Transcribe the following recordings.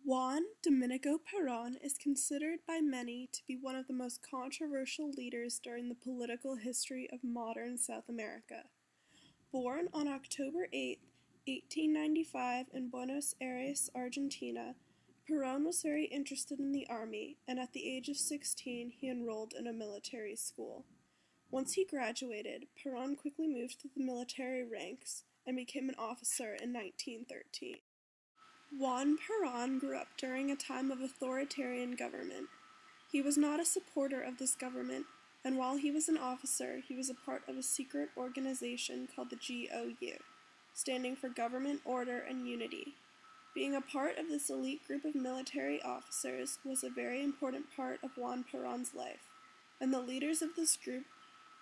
Juan Domenico Peron is considered by many to be one of the most controversial leaders during the political history of modern South America. Born on October 8, 1895 in Buenos Aires, Argentina, Peron was very interested in the army, and at the age of 16 he enrolled in a military school. Once he graduated, Peron quickly moved through the military ranks and became an officer in 1913. Juan Peron grew up during a time of authoritarian government. He was not a supporter of this government, and while he was an officer, he was a part of a secret organization called the GOU, standing for Government, Order, and Unity. Being a part of this elite group of military officers was a very important part of Juan Peron's life, and the leaders of this group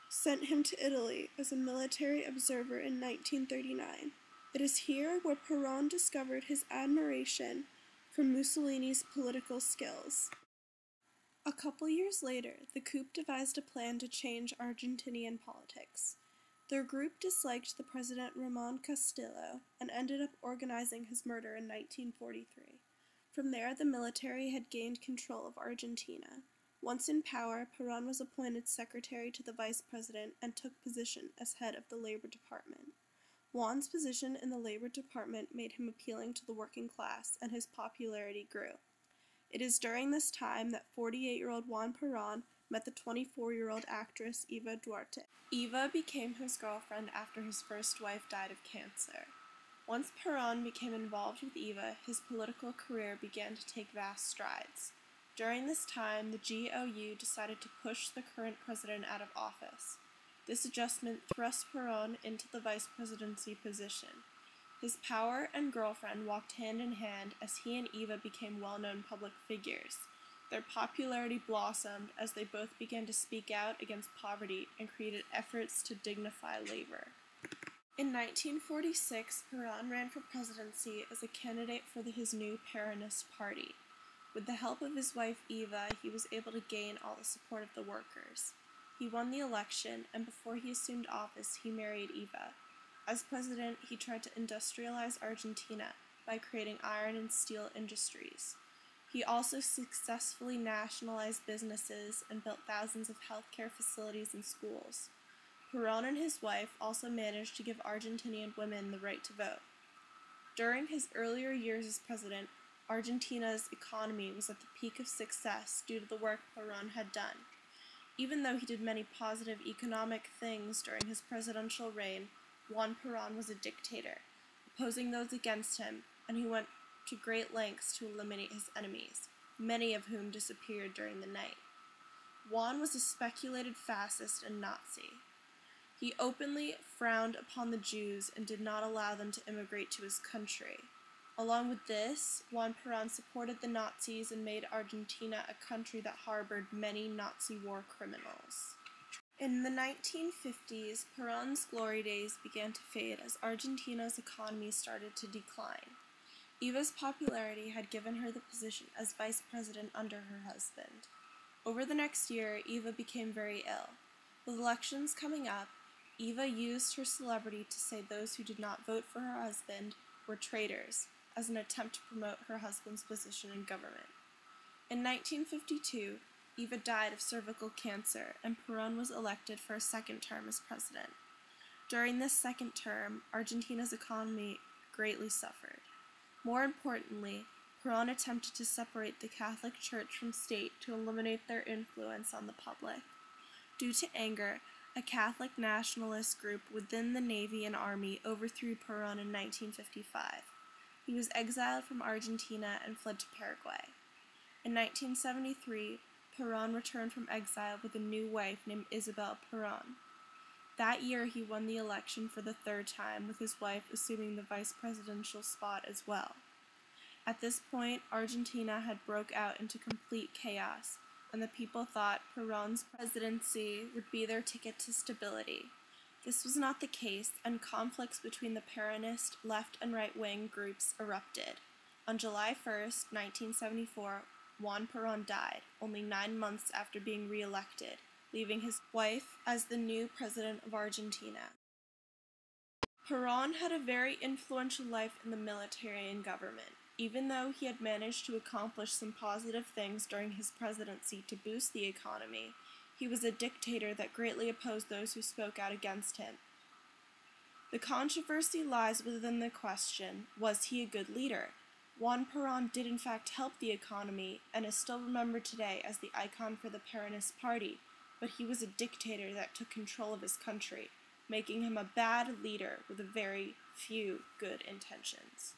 sent him to Italy as a military observer in 1939. It is here where Peron discovered his admiration for Mussolini's political skills. A couple years later, the coup devised a plan to change Argentinian politics. Their group disliked the president Ramon Castillo and ended up organizing his murder in 1943. From there, the military had gained control of Argentina. Once in power, Peron was appointed secretary to the vice president and took position as head of the Labor Department. Juan's position in the Labor Department made him appealing to the working class, and his popularity grew. It is during this time that 48-year-old Juan Peron met the 24-year-old actress Eva Duarte. Eva became his girlfriend after his first wife died of cancer. Once Peron became involved with Eva, his political career began to take vast strides. During this time, the GOU decided to push the current president out of office. This adjustment thrust Peron into the vice presidency position. His power and girlfriend walked hand in hand as he and Eva became well-known public figures. Their popularity blossomed as they both began to speak out against poverty and created efforts to dignify labor. In 1946, Peron ran for presidency as a candidate for his new Peronist party. With the help of his wife Eva, he was able to gain all the support of the workers. He won the election, and before he assumed office, he married Eva. As president, he tried to industrialize Argentina by creating iron and steel industries. He also successfully nationalized businesses and built thousands of healthcare facilities and schools. Peron and his wife also managed to give Argentinian women the right to vote. During his earlier years as president, Argentina's economy was at the peak of success due to the work Peron had done. Even though he did many positive economic things during his presidential reign, Juan Peron was a dictator, opposing those against him, and he went to great lengths to eliminate his enemies, many of whom disappeared during the night. Juan was a speculated fascist and Nazi. He openly frowned upon the Jews and did not allow them to immigrate to his country. Along with this, Juan Peron supported the Nazis and made Argentina a country that harbored many Nazi war criminals. In the 1950s, Peron's glory days began to fade as Argentina's economy started to decline. Eva's popularity had given her the position as vice president under her husband. Over the next year, Eva became very ill. With elections coming up, Eva used her celebrity to say those who did not vote for her husband were traitors, as an attempt to promote her husband's position in government. In 1952, Eva died of cervical cancer, and Peron was elected for a second term as president. During this second term, Argentina's economy greatly suffered. More importantly, Peron attempted to separate the Catholic Church from state to eliminate their influence on the public. Due to anger, a Catholic nationalist group within the Navy and Army overthrew Peron in 1955. He was exiled from Argentina and fled to Paraguay. In 1973, Peron returned from exile with a new wife named Isabel Peron. That year, he won the election for the third time, with his wife assuming the vice presidential spot as well. At this point, Argentina had broke out into complete chaos, and the people thought Peron's presidency would be their ticket to stability. This was not the case, and conflicts between the Peronist left and right-wing groups erupted. On July 1, 1974, Juan Peron died, only 9 months after being re-elected, leaving his wife as the new president of Argentina. Peron had a very influential life in the military and government. Even though he had managed to accomplish some positive things during his presidency to boost the economy, he was a dictator that greatly opposed those who spoke out against him. The controversy lies within the question, was he a good leader? Juan Peron did in fact help the economy and is still remembered today as the icon for the Peronist Party, but he was a dictator that took control of his country, making him a bad leader with very few good intentions.